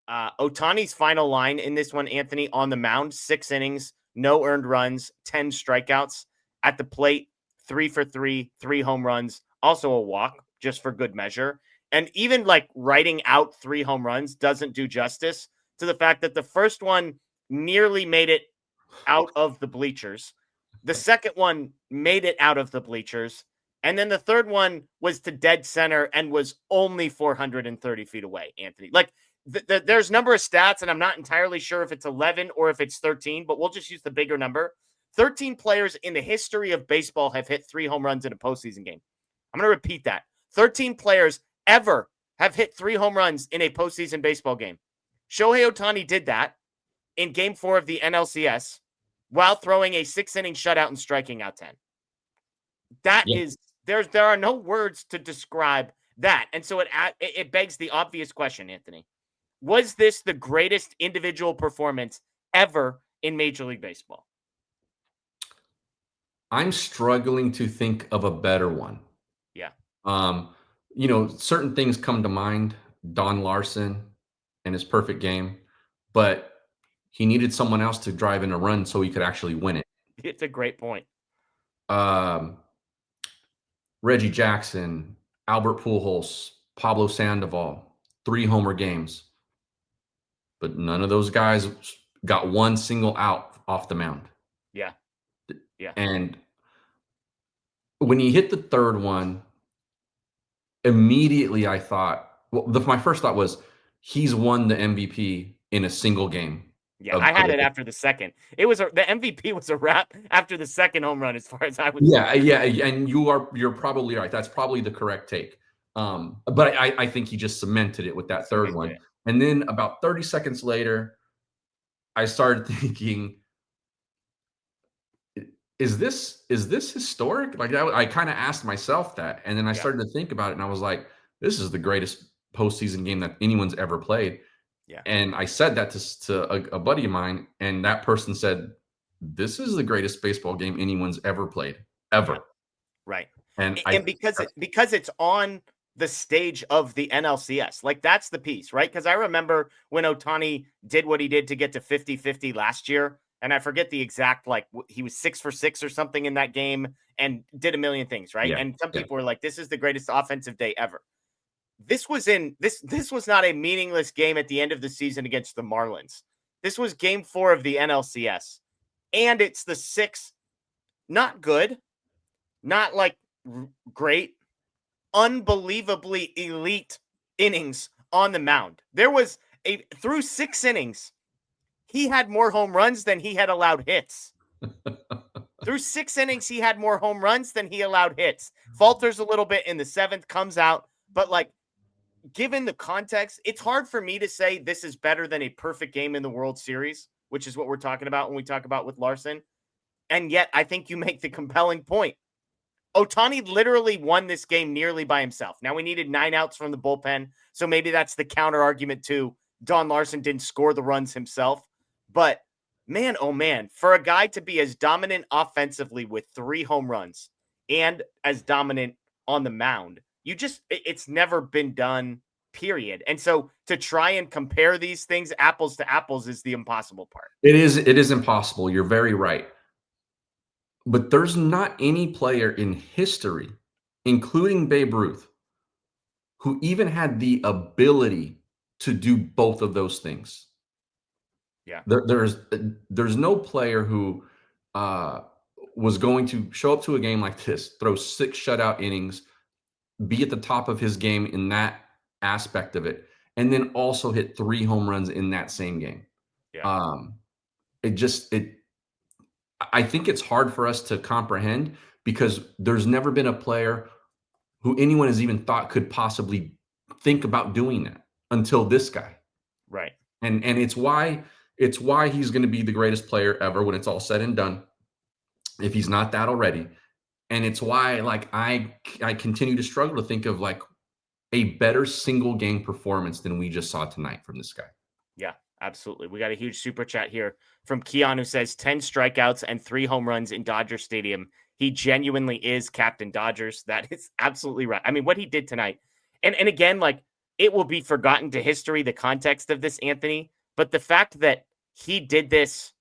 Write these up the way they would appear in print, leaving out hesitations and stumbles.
Ohtani's final line in this one, Anthony, on the mound, 6 innings, no earned runs, 10 strikeouts. At the plate, 3 for 3, 3 home runs, also a walk, just for good measure. And even like writing out 3 home runs doesn't do justice to the fact that the first one nearly made it out of the bleachers. The second one made it out of the bleachers. And then the third one was to dead center and was only 430 feet away, Anthony. Like, there's a number of stats, and I'm not entirely sure if it's 11 or if it's 13, but we'll just use the bigger number. 13 players in the history of baseball have hit 3 home runs in a postseason game. I'm going to repeat that. 13 players ever have hit 3 home runs in a postseason baseball game. Shohei Ohtani did that in Game 4 of the NLCS while throwing a 6-inning shutout and striking out 10. That is, there are no words to describe that. And so it begs the obvious question, Anthony. Was this the greatest individual performance ever in Major League Baseball? I'm struggling to think of a better one. Yeah. Certain things come to mind. Don Larson and his perfect game, but he needed someone else to drive in a run so he could actually win it. It's a great point. Reggie Jackson, Albert Pujols, Pablo Sandoval, 3 homer games. But none of those guys got one single out off the mound. Yeah. And when he hit the third one, immediately I thought, my first thought was, he's won the MVP in a single game. Yeah, I had it after the second. The MVP was a wrap after the second home run, as far as I was. Yeah, and you're probably right. That's probably the correct take. But I think he just cemented it with that third one. And then about 30 seconds later, I started thinking, is this historic? Like, I kind of asked myself that, and then I started to think about it, and I was like, this is the greatest postseason game that anyone's ever played. Yeah. And I said that to a buddy of mine, and that person said, this is the greatest baseball game anyone's ever played, ever. Yeah. Right. And because it's on the stage of the NLCS, like, that's the piece, right? Because I remember when Ohtani did what he did to get to 50-50 last year, and I forget the exact, like, he was 6 for 6 or something in that game and did a million things, right? Yeah. And some people were like, this is the greatest offensive day ever. This was not a meaningless game at the end of the season against the Marlins. This was Game 4 of the NLCS. And it's the 6th, not good, not like great, unbelievably elite innings on the mound. There was through 6 innings, he had more home runs than he had allowed hits. Through 6 innings, he had more home runs than he allowed hits. Falters a little bit in the 7th, comes out, but like, given the context, it's hard for me to say this is better than a perfect game in the World Series, which is what we're talking about when we talk about with Larson. And yet, I think you make the compelling point. Ohtani literally won this game nearly by himself. Now, we needed 9 outs from the bullpen, so maybe that's the counter argument too. Don Larson didn't score the runs himself. But man, oh man, for a guy to be as dominant offensively with 3 home runs and as dominant on the mound, it's never been done, period. And so to try and compare these things apples to apples is the impossible part. It is impossible. You're very right. But there's not any player in history, including Babe Ruth, who even had the ability to do both of those things. Yeah. There's no player who was going to show up to a game like this, throw 6 shutout innings, be at the top of his game in that aspect of it, and then also hit 3 home runs in that same game. Yeah. I think it's hard for us to comprehend because there's never been a player who anyone has even thought could possibly think about doing that until this guy. Right. And it's why he's going to be the greatest player ever when it's all said and done, if he's not that already. And it's why, like, I continue to struggle to think of like a better single game performance than we just saw tonight from this guy. Yeah, absolutely. We got a huge super chat here from Keon, who says 10 strikeouts and 3 home runs in Dodger Stadium. He genuinely is Captain Dodgers. That is absolutely right. I mean, what he did tonight. And again, like, it will be forgotten to history, the context of this, Anthony. But the fact that he did this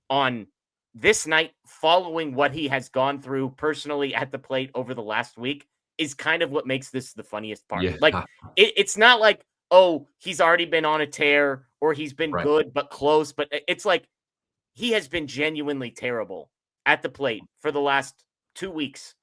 on this night following what he has gone through personally at the plate over the last week is kind of what makes this the funniest part. Yeah. Like, it's not like, oh, he's already been on a tear or he's been Right. good but close. But it's like he has been genuinely terrible at the plate for the last 2 weeks.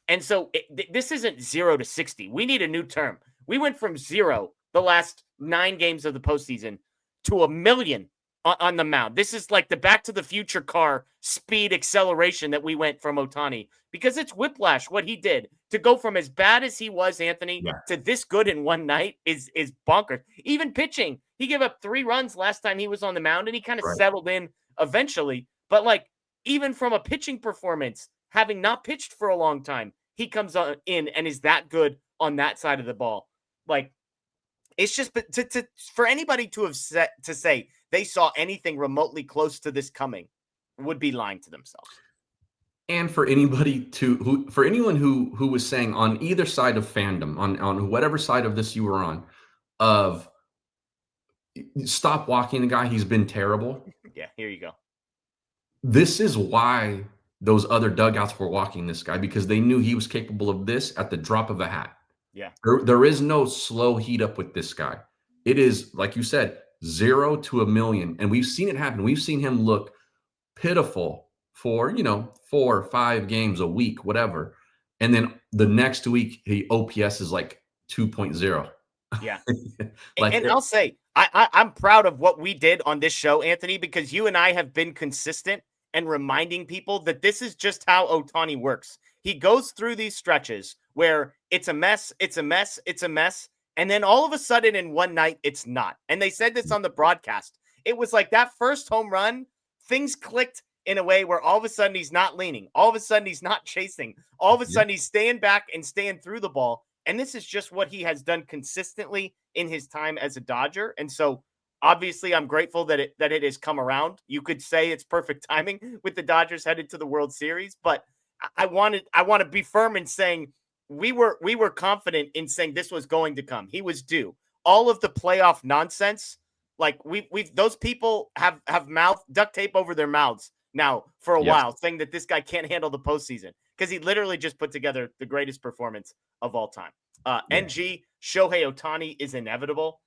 And so this isn't 0 to 60. We need a new term. We went from 0 the last 9 games of the postseason to a million on the mound. This is like the Back to the Future car speed acceleration that we went from Ohtani, because it's whiplash what he did. To go from as bad as he was, Anthony, to this good in one night is bonkers. Even pitching, he gave up 3 runs last time he was on the mound, and he kind of settled in eventually. But like, even from a pitching performance, having not pitched for a long time, he comes in and is that good on that side of the ball. Like, it's just, but for anybody to have to say they saw anything remotely close to this coming would be lying to themselves. And for anybody for anyone who was saying on either side of fandom, on whatever side of this you were on, of stop walking the guy, he's been terrible. Yeah, here you go. This is why those other dugouts were walking this guy, because they knew he was capable of this at the drop of a hat. Yeah. There is no slow heat up with this guy. It is, like you said, 0 to a million. And we've seen it happen. We've seen him look pitiful for, 4 or 5 games a week, whatever. And then the next week, he OPS is like 2.0. Yeah. And I'll say, I'm proud of what we did on this show, Anthony, because you and I have been consistent and reminding people that this is just how Ohtani works. He goes through these stretches where it's a mess, it's a mess, it's a mess. And then all of a sudden in one night, it's not. And they said this on the broadcast. It was like that first home run, things clicked in a way where all of a sudden he's not leaning. All of a sudden he's not chasing. All of a sudden he's staying back and staying through the ball. And this is just what he has done consistently in his time as a Dodger. And so obviously I'm grateful that it has come around. You could say it's perfect timing with the Dodgers headed to the World Series, but I want to be firm in saying we were confident in saying this was going to come. He was due. All of the playoff nonsense, like we've those people have mouth duct tape over their mouths now for a while, saying that this guy can't handle the postseason, because he literally just put together the greatest performance of all time. NG, Shohei Ohtani is inevitable.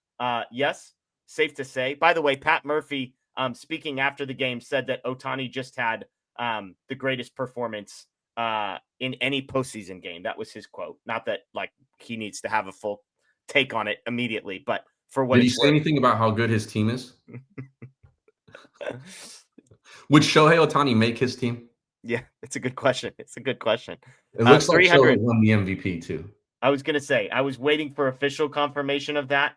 Yes, safe to say. By the way, Pat Murphy, speaking after the game, said that Ohtani just had the greatest performance in any postseason game. That was his quote. Not that like he needs to have a full take on it immediately, but for what did he say anything about how good his team is? Would Shohei Ohtani make his team? Yeah, it's a good question. It's a good question. It looks like Shohei won the MVP too. I was going to say, I was waiting for official confirmation of that.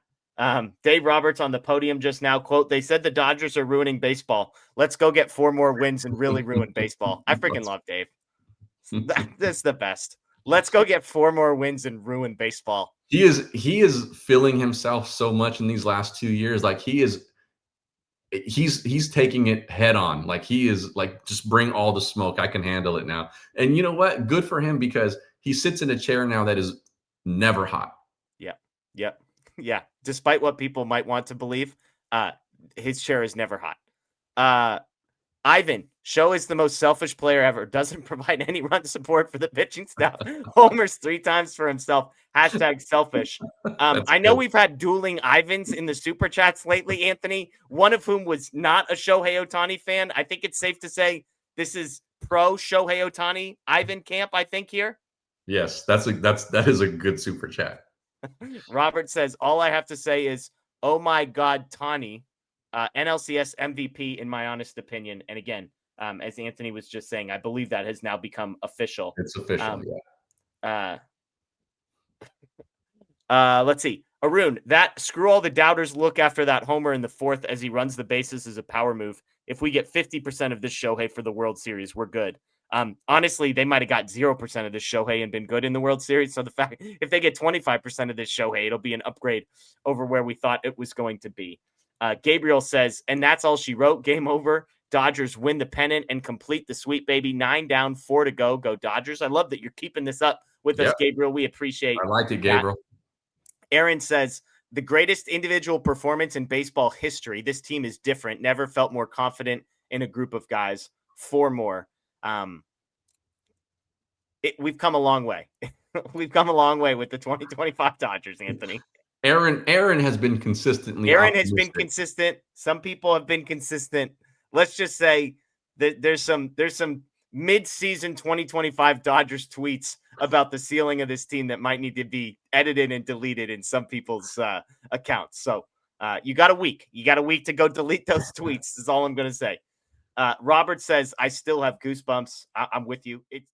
Dave Roberts on the podium just now, quote, "They said the Dodgers are ruining baseball. Let's go get 4 more wins and really ruin baseball." I freaking love Dave. That's the best. Let's go get 4 more wins and ruin baseball. He is filling himself so much in these last 2 years. Like he's taking it head on. Like he is like, just bring all the smoke. I can handle it now. And you know what? Good for him, because he sits in a chair now that is never hot. Yeah. Despite what people might want to believe, his chair is never hot. Ivan, Show is the most selfish player ever. Doesn't provide any run support for the pitching staff. Homers 3 times for himself. #selfish. I know we've had dueling Ivans in the super chats lately, Anthony, one of whom was not a Shohei Ohtani fan. I think it's safe to say this is pro Shohei Ohtani Ivan camp, I think, here. Yes, that is a good super chat. Robert says, all I have to say is, oh my God, Tani, NLCS MVP in my honest opinion. And again, as Anthony was just saying, I believe that has now become official. It's official, Let's see. Arun, that screw all the doubters look after that homer in the 4th as he runs the bases is a power move. If we get 50% of this Shohei for the World Series, we're good. Honestly, they might have got 0% of this Shohei and been good in the World Series. So the fact, if they get 25% of this Shohei, it'll be an upgrade over where we thought it was going to be. Gabriel says, and that's all she wrote. Game over. Dodgers win the pennant and complete the sweep, baby. 9 down, 4 to go. Go Dodgers. I love that you're keeping this up with us, Gabriel. We appreciate I like it, Gabriel. Aaron says, the greatest individual performance in baseball history. This team is different. Never felt more confident in a group of guys. 4 more. We've come a long way. We've come a long way with the 2025 Dodgers, Anthony. Aaron has been consistently Aaron has been optimistic. consistent. Some people have been consistent. Let's just say that there's some mid-season 2025 Dodgers tweets about the ceiling of this team that might need to be edited and deleted in some people's accounts. So you got a week. You got a week to go delete those tweets is all I'm going to say. Robert says, I still have goosebumps. I'm with you. It's